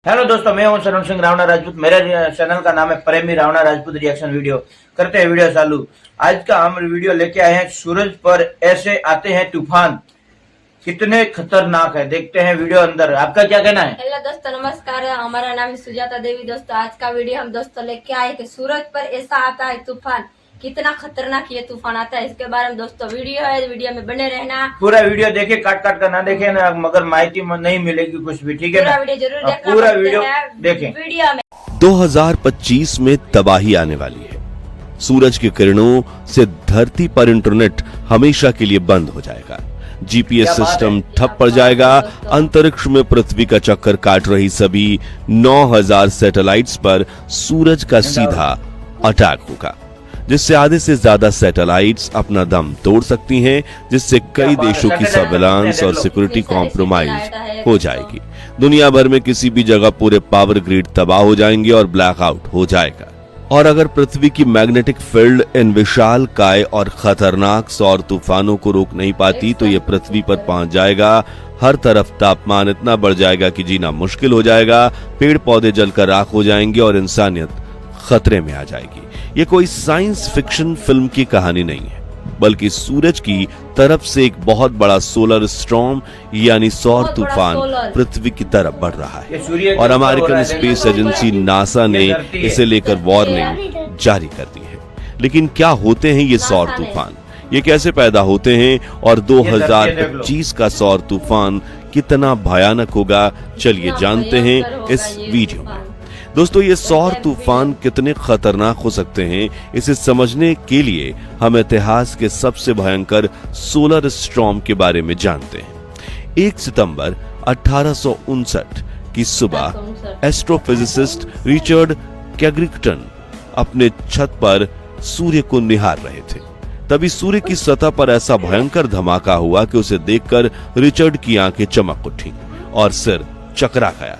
Hello दोस्तों, मैं हूं सनम सिंह रावणा राजपूत। मेरे चैनल का नाम है प्रेमी रावणा राजपूत रिएक्शन वीडियो। करते हैं वीडियो चालू। आज का हम वीडियो लेके आए हैं, सूरज पर ऐसे आते हैं तूफान, कितने खतरनाक है। देखते हैं वीडियो अंदर। आपका क्या कहना है? हेलो दोस्तों, नमस्कार। हमारा नाम है सुजाता देवी। दोस्तों आज का वीडियो हम दोस्तों लेके आए कि सूरज पर ऐसा आता है तूफान, कितना खतरनाक ये तूफान आता है, इसके बारे में दोस्तों वीडियो है। वीडियो में बने रहना। पूरा वीडियो देखे, काट काट कर ना देखे ना, मगर माहिती नहीं मिलेगी कुछ भी, ठीक है ना? पूरा वीडियो जरूर देखना। पूरा वीडियो देखें। वीडियो में 2025 में तबाही आने वाली है। सूरज की किरणों से धरती पर इंटरनेट हमेशा के लिए बंद हो जाएगा। जीपीएस सिस्टम ठप पड़ जाएगा। अंतरिक्ष में पृथ्वी का चक्कर काट रही सभी 9000 सैटेलाइट्स पर सूरज का सीधा अटैक होगा, जिससे आधे से ज्यादा सैटेलाइट्स अपना दम तोड़ सकती हैं, जिससे कई देशों की सर्विलांस और सिक्योरिटी कॉम्प्रोमाइज हो जाएगी। दुनिया भर में किसी भी जगह पूरे पावर ग्रिड तबाह हो जाएंगे और ब्लैकआउट हो जाएगा। और अगर पृथ्वी की मैग्नेटिक फील्ड इन विशाल काय और खतरनाक सौर तूफानों को रोक नहीं पाती, तो ये पृथ्वी पर पहुंच जाएगा। हर तरफ तापमान इतना बढ़ जाएगा कि जीना मुश्किल हो जाएगा। पेड़ पौधे जलकर राख हो जाएंगे और इंसानियत खतरे में आ जाएगी। ये कोई साइंस फिक्शन फिल्म की कहानी नहीं है, बल्कि सूरज की तरफ से एक बहुत बड़ा सोलर स्टॉर्म यानी सौर तूफान पृथ्वी की तरफ बढ़ रहा है। और अमेरिकन स्पेस एजेंसी नासा ने इसे लेकर वार्निंग जारी कर दी है। लेकिन क्या होते हैं ये सौर तूफान, ये कैसे पैदा होते हैं और 2025 का सौर तूफान कितना भयानक होगा, चलिए जानते हैं इस वीडियो में। दोस्तों, ये सौर तूफान कितने खतरनाक हो सकते हैं, इसे समझने के लिए हम इतिहास के सबसे भयंकर सोलर स्टॉर्म के बारे में जानते हैं। 1 सितंबर 1859 की सुबह एस्ट्रोफिजिसिस्ट रिचर्ड कैग्रिगटन अपने छत पर सूर्य को निहार रहे थे। तभी सूर्य की सतह पर ऐसा भयंकर धमाका हुआ कि उसे देखकर रिचर्ड की आंखें चमक उठी और सिर चकरा गया,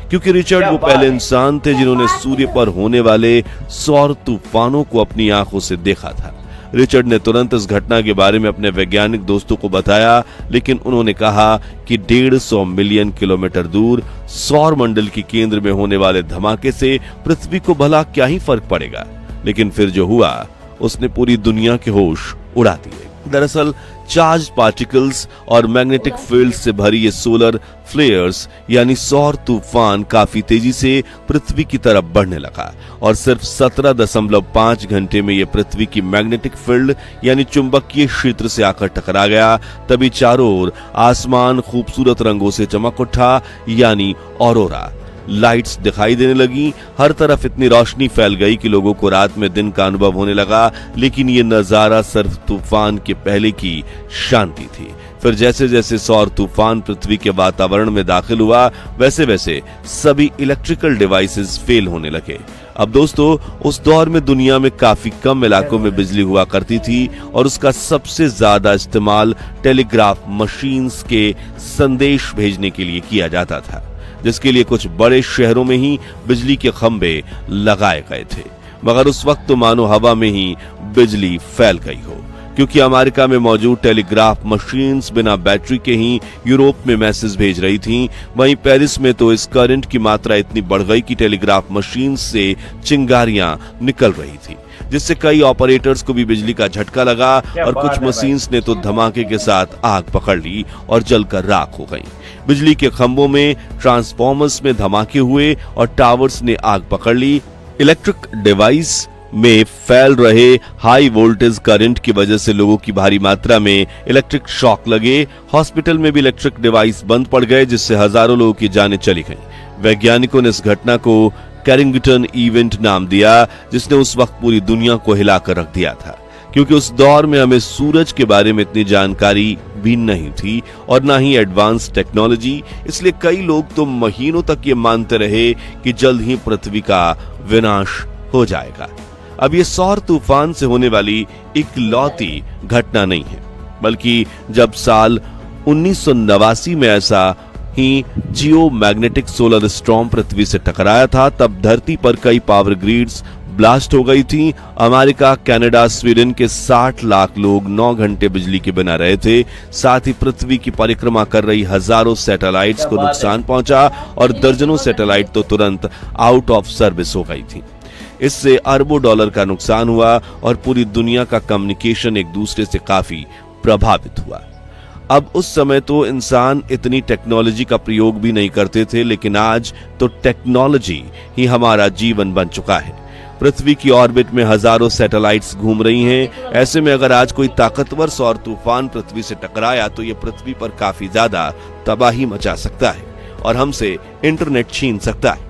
क्योंकि रिचर्ड वो पहले इंसान थे जिन्होंने सूर्य पर होने वाले सौर तूफानों को अपनी आंखों से देखा था। रिचर्ड ने तुरंत इस घटना के बारे में अपने वैज्ञानिक दोस्तों को बताया, लेकिन उन्होंने कहा कि 150 मिलियन किलोमीटर दूर सौर मंडल के केंद्र में होने वाले धमाके से पृथ्वी को भला क्या ही फर्क पड़ेगा। लेकिन फिर जो हुआ उसने पूरी दुनिया के होश उड़ा दिए। दरअसल चार्ज पार्टिकल्स और मैग्नेटिक फील्ड से भरी ये सोलर फ्लेयर्स यानी सौर तूफान काफी तेजी से पृथ्वी की तरफ बढ़ने लगा और सिर्फ 17.5 घंटे में ये पृथ्वी की मैग्नेटिक फील्ड यानी चुंबकीय क्षेत्र से आकर टकरा गया। तभी चारों ओर आसमान खूबसूरत रंगों से चमक उठा यानी ऑरोरा। लाइट्स दिखाई देने लगी, हर तरफ इतनी रोशनी फैल गई कि लोगों को रात में दिन का अनुभव होने लगा। लेकिन ये नजारा सिर्फ तूफान के पहले की शांति थी। फिर जैसे जैसे सौर तूफान पृथ्वी के वातावरण में दाखिल हुआ, वैसे वैसे सभी इलेक्ट्रिकल डिवाइसेस फेल होने लगे। अब दोस्तों, उस दौर में दुनिया में काफी कम इलाकों में बिजली हुआ करती थी और उसका सबसे ज्यादा इस्तेमाल टेलीग्राफ मशीन्स के संदेश भेजने के लिए किया जाता था, जिसके लिए कुछ बड़े शहरों में ही बिजली के खंभे लगाए गए थे। मगर उस वक्त तो मानो हवा में ही बिजली फैल गई हो, क्योंकि अमेरिका में मौजूद टेलीग्राफ मशीन्स बिना बैटरी के ही यूरोप में मैसेज भेज रही थीं। वहीं पेरिस में तो इस करंट की मात्रा इतनी बढ़ गई कि टेलीग्राफ मशीन्स से चिंगारियां निकल रही थी, जिससे कई ऑपरेटर्स को भी बिजली का झटका लगा और कुछ मशीन्स ने तो धमाके के साथ आग पकड़ ली और जलकर राख हो गईं। बिजली के खंभों में, ट्रांसफॉर्मर्स में धमाके हुए और टावर्स ने आग पकड़ ली। इलेक्ट्रिक डिवाइस में फैल रहे हाई वोल्टेज करंट की वजह से लोगों की भारी मात्रा में इलेक्ट्रिक शॉक लगे। हॉस्पिटल में भी इलेक्ट्रिक डिवाइस बंद पड़ गए, जिससे हजारों लोगों की जानें चली गईं। वैज्ञानिकों ने इस घटना को कैरिंगटन इवेंट नाम दिया, जिसने उस वक्त पूरी दुनिया को हिलाकर रख दिया था, क्योंकि उस दौर में हमें सूरज के बारे में इतनी जानकारी भी नहीं थी और ना ही एडवांस टेक्नोलॉजी। इसलिए कई लोग तो महीनों तक ये मानते रहे कि जल्द ही पृथ्वी का विनाश हो जाएगा। अब ये सौर तूफान से होने वाली इकलौती घटना नहीं है, बल्कि जब साल 1989 में ऐसा ही जियो मैग्नेटिक सोलर स्टॉर्म पृथ्वी से टकराया था, तब धरती पर कई पावर ग्रिड्स ब्लास्ट हो गई थी। अमेरिका, कनाडा, स्वीडन के 60 लाख लोग 9 घंटे बिजली के बिना रहे थे। साथ ही पृथ्वी की परिक्रमा कर रही हजारों सैटेलाइट्स को नुकसान पहुंचा और दर्जनों सैटेलाइट तो तुरंत आउट ऑफ सर्विस हो गई थी। इससे अरबों डॉलर का नुकसान हुआ और पूरी दुनिया का कम्युनिकेशन एक दूसरे से काफी प्रभावित हुआ। अब उस समय तो इंसान इतनी टेक्नोलॉजी का प्रयोग भी नहीं करते थे, लेकिन आज तो टेक्नोलॉजी ही हमारा जीवन बन चुका है। पृथ्वी की ऑर्बिट में हजारों सैटेलाइट्स घूम रही हैं। ऐसे में अगर आज कोई ताकतवर सौर तूफान पृथ्वी से टकराया तो ये पृथ्वी पर काफी ज्यादा तबाही मचा सकता है और हमसे इंटरनेट छीन सकता है।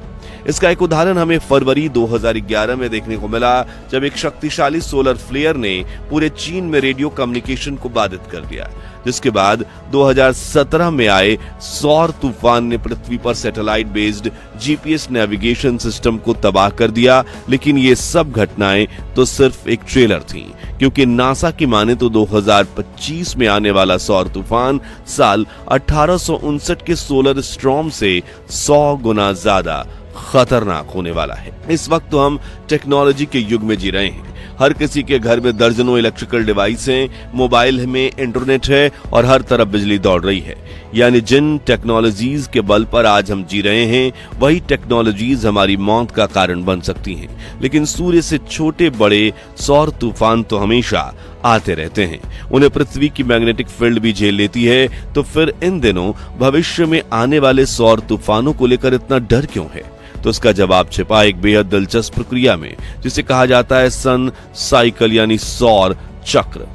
इसका एक उदाहरण हमें फरवरी 2011 में देखने को मिला, जब एक शक्तिशाली सोलर फ्लेयर ने पूरे चीन में रेडियो कम्युनिकेशन को बाधित कर दिया, जिसके बाद 2017 में आए सौर तूफान ने पृथ्वी पर satellite based GPS navigation system को तबाह कर दिया। लेकिन ये सब घटनाएं तो सिर्फ एक ट्रेलर थी, क्योंकि नासा की माने तो 2025 में आने वाला सौर तूफान साल 1859 के सोलर स्टॉर्म से 100 गुना ज्यादा खतरनाक होने वाला है। इस वक्त तो हम टेक्नोलॉजी के युग में जी रहे हैं। हर किसी के घर में दर्जनों इलेक्ट्रिकल डिवाइस हैं, मोबाइल में इंटरनेट है और हर तरफ बिजली दौड़ रही है। यानी जिन टेक्नोलॉजीज के बल पर आज हम जी रहे हैं, वही टेक्नोलॉजीज हमारी मौत का कारण बन सकती हैं। लेकिन सूर्य से छोटे बड़े सौर तूफान तो हमेशा आते रहते हैं। उन्हें पृथ्वी की मैग्नेटिक फील्ड भी झेल लेती है। तो फिर इन दिनों भविष्य में आने वाले सौर तूफानों को लेकर इतना डर क्यों है? तो इसका जवाब छिपा एक बेहद दिलचस्प प्रक्रिया में, जिसे कहा जाता है सन साइकिल यानी सौर चक्र।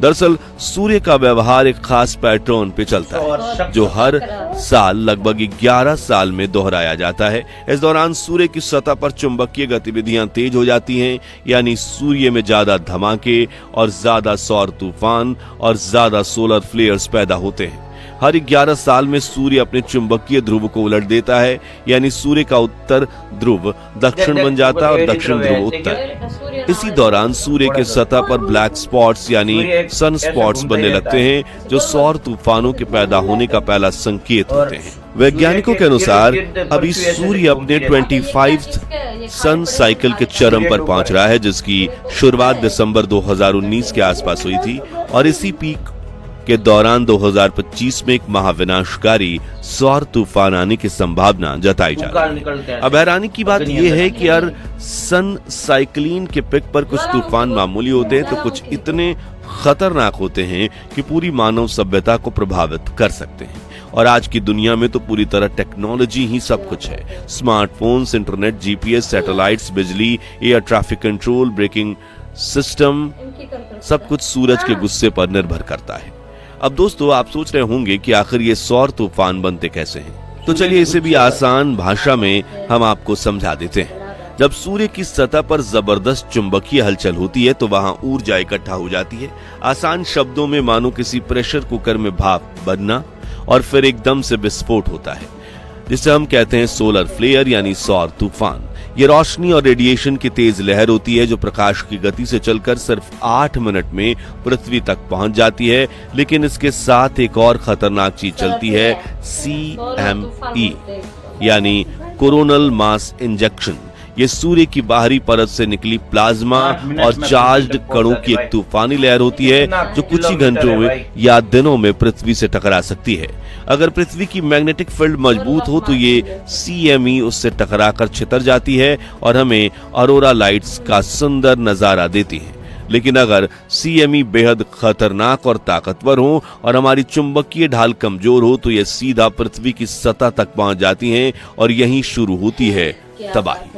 दरअसल सूर्य का व्यवहार एक खास पैटर्न पे चलता है, जो हर साल लगभग 11 साल में दोहराया जाता है। इस दौरान सूर्य की सतह पर चुंबकीय गतिविधियां तेज हो जाती हैं, यानी सूर्य में ज्यादा धमाके और ज्यादा सौर तूफान और ज्यादा सोलर फ्लेयर्स पैदा होते हैं। हर 11 साल में सूर्य अपने चुंबकीय ध्रुव को उलट देता है, यानी सूर्य का उत्तर ध्रुव दक्षिण बन जाता है और दक्षिण ध्रुव उत्तर। इसी दौरान सूर्य के सतह पर ब्लैक स्पॉट्स यानी सन स्पॉट्स बनने लगते हैं, जो सौर तूफानों के पैदा होने का पहला संकेत होते हैं। वैज्ञानिकों के अनुसार अभी सूर्य अपने 25th सन साइकिल के चरम पर पहुंच रहा है, जिसकी शुरुआत दिसंबर 2019 के आसपास हुई थी और इसी पीक के दौरान 2025 में एक महाविनाशकारी सौर तूफान आने की संभावना जताई जा रही है। अब हैरानी की बात यह है कि हर सन साइक्लिन के पिक पर कुछ तूफान मामूली होते हैं, तो कुछ इतने खतरनाक होते हैं कि पूरी मानव सभ्यता को प्रभावित कर सकते हैं। और आज की दुनिया में तो पूरी तरह टेक्नोलॉजी ही सब कुछ है। स्मार्टफोन्स, इंटरनेट, जीपीएस, सैटेलाइट्स, बिजली, air traffic control, braking system, सब कुछ सूरज के गुस्से पर निर्भर करता है। अब दोस्तों, आप सोच रहे होंगे कि आखिर ये सौर तूफान बनते कैसे हैं? तो चलिए इसे भी आसान भाषा में हम आपको समझा देते हैं। जब सूर्य की सतह पर जबरदस्त चुंबकीय हलचल होती है तो वहां ऊर्जा इकट्ठा हो जाती है। आसान शब्दों में मानो किसी प्रेशर कुकर में भाप बनना और फिर एकदम से विस्फोट होता है, जिसे हम कहते हैं सोलर फ्लेयर यानी सौर तूफान। ये रोशनी और रेडिएशन की तेज लहर होती है, जो प्रकाश की गति से चलकर सिर्फ 8 मिनट में पृथ्वी तक पहुंच जाती है। लेकिन इसके साथ एक और खतरनाक चीज चलती है, CME यानी कोरोनल मास इंजेक्शन। ये सूर्य की बाहरी परत से निकली प्लाज्मा और चार्ज्ड कणों की एक तूफानी लहर होती है, जो कुछ ही घंटों में या दिनों में पृथ्वी से टकरा सकती है। अगर पृथ्वी की मैग्नेटिक फील्ड मजबूत हो तो ये CME उससे टकराकर छितर जाती है और हमें अरोरा लाइट्स का सुंदर नजारा देती है। लेकिन अगर CME बेहद खतरनाक और ताकतवर हो और हमारी चुंबकीय ढाल कमजोर हो तो ये सीधा पृथ्वी की सतह तक पहुंच जाती हैं और यहीं शुरू होती है तबाही।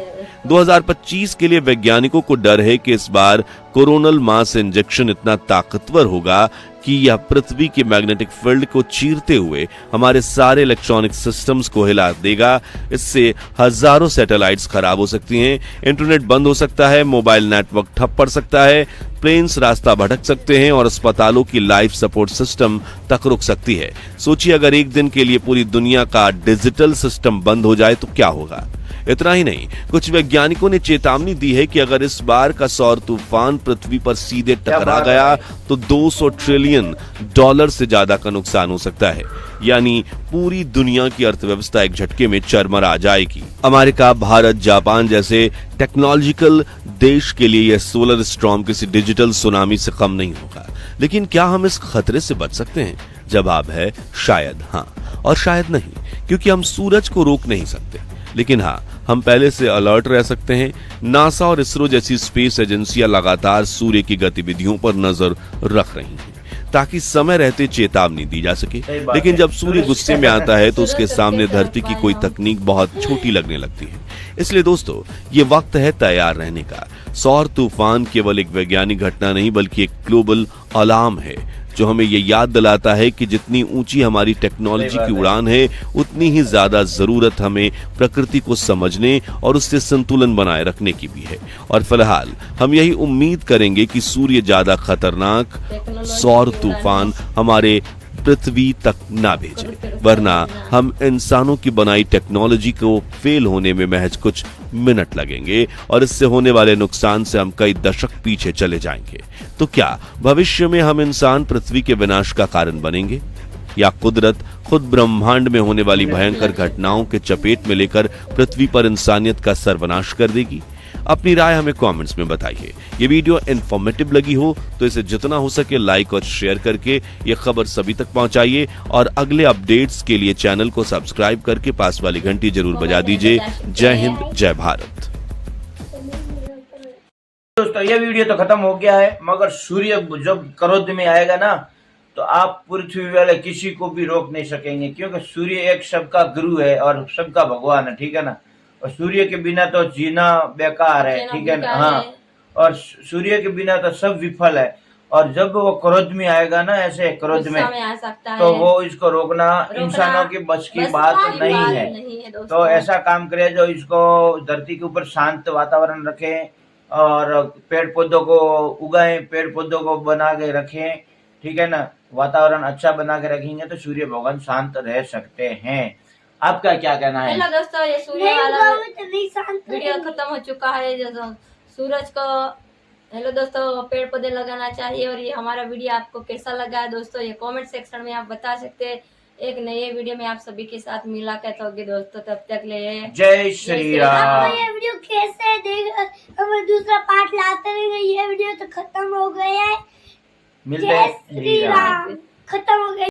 2025 के लिए वैज्ञानिकों को डर है कि इस बार कोरोनल मास इंजेक्शन इतना ताकतवर होगा कि यह पृथ्वी की मैग्नेटिक फील्ड को चीरते हुए हमारे सारे इलेक्ट्रॉनिक सिस्टम्स को हिला देगा। इससे हजारों सैटेलाइट्स खराब हो सकती हैं, इंटरनेट बंद हो सकता है, मोबाइल नेटवर्क ठप पड़ सकता है, प्लेन्स रास्ता भटक सकते हैं और अस्पतालों की लाइफ सपोर्ट सिस्टम तक रुक सकती है। सोचिए, अगर एक दिन के लिए पूरी दुनिया का डिजिटल सिस्टम बंद हो जाए तो क्या होगा। इतना ही नहीं, कुछ वैज्ञानिकों ने चेतावनी दी है कि अगर इस बार का सौर तूफान पृथ्वी पर सीधे टकरा बात गया है। तो 200 ट्रिलियन डॉलर से ज्यादा का नुकसान हो सकता है, यानी पूरी दुनिया की अर्थव्यवस्था एक झटके में चरमरा जाएगी। अमेरिका, भारत, जापान जैसे टेक्नोलॉजिकल देश के लिए यह सोलर स्टॉर्म किसी डिजिटल सुनामी से कम नहीं होगा। लेकिन क्या हम इस खतरे से बच सकते हैं? जवाब है शायद हाँ और शायद नहीं, क्योंकि हम सूरज को रोक नहीं सकते, लेकिन हाँ, हम पहले से अलर्ट रह सकते हैं। नासा और इसरो जैसी स्पेस एजेंसियां लगातार सूर्य की गतिविधियों पर नजर रख रही हैं ताकि समय रहते चेतावनी दी जा सके। सही बात लेकिन है। जब सूर्य गुस्से में आता है तो उसके सूरज सामने कैसे धरती की रोक कोई पाए हम? तकनीक बहुत छोटी लगने लगती है। इसलिए दोस्तों, ये वक्त है तैयार रहने का। सौर तूफान केवल एक वैज्ञानिक घटना नहीं बल्कि एक ग्लोबल अलार्म है जो हमें ये याद दिलाता है कि जितनी ऊंची हमारी टेक्नोलॉजी की उड़ान है, उतनी ही ज्यादा जरूरत हमें प्रकृति को समझने और उससे संतुलन बनाए रखने की भी है। और फिलहाल हम यही उम्मीद करेंगे कि सूर्य ज्यादा खतरनाक सौर तूफान हमारे पृथ्वी तक ना भेजे, वरना हम इंसानों की बनाई टेक्नोलॉजी को फेल होने में महज कुछ मिनट लगेंगे और इससे होने वाले नुकसान से हम कई दशक पीछे चले जाएंगे। तो क्या भविष्य में हम इंसान पृथ्वी के विनाश का कारण बनेंगे, या कुदरत खुद ब्रह्मांड में होने वाली भयंकर घटनाओं के चपेट में लेकर पृथ्वी पर इंसानियत का सर्वनाश कर देगी? अपनी राय हमें कमेंट्स में बताइए। ये वीडियो इन्फॉर्मेटिव लगी हो तो इसे जितना हो सके लाइक और शेयर करके ये खबर सभी तक पहुंचाइए और अगले अपडेट्स के लिए चैनल को सब्सक्राइब करके पास वाली घंटी जरूर बजा दीजिए। जय हिंद, जय भारत। दोस्तों ये वीडियो तो खत्म हो गया है, मगर सूर्य जब क्रोध में आएगा ना तो आप पृथ्वी वाले किसी को भी रोक नहीं सकेंगे, क्योंकि सूर्य एक सबका गुरु है और सबका भगवान है, ठीक है ना। और सूर्य के बिना तो जीना बेकार है, ठीक है ना। हाँ, और सूर्य के बिना तो सब विफल है। और जब वो क्रोध में आएगा ना, ऐसे क्रोध में, आ सकता तो है। वो इसको रोकना इंसानों की बस की बात नहीं है। तो ऐसा काम करे जो इसको धरती के ऊपर शांत वातावरण रखे और पेड़ पौधों को उगाएं, पेड़ पौधों को बना के रखें, ठीक है ना। वातावरण अच्छा बना के रखेंगे तो सूर्य भगवान शांत रह सकते हैं। आपका क्या कहना है? हेलो दोस्तों, ये सूर्य वाला वीडियो खत्म हो चुका है। जो सूरज को हेलो दोस्तों, पेड़ पौधे लगाना चाहिए। और ये हमारा वीडियो आपको कैसा लगा है दोस्तों, ये कमेंट सेक्शन में आप बता सकते हैं। एक नए वीडियो में आप सभी के साथ मिलाकात होगी दोस्तों, तब तक ले जय श्री राम। ये वीडियो कैसे देख हमें दूसरा पार्ट लाते रहेंगे। ये वीडियो तो खत्म हो गया है। मिलते जय हैं। श्री राम। खत्म हो गया।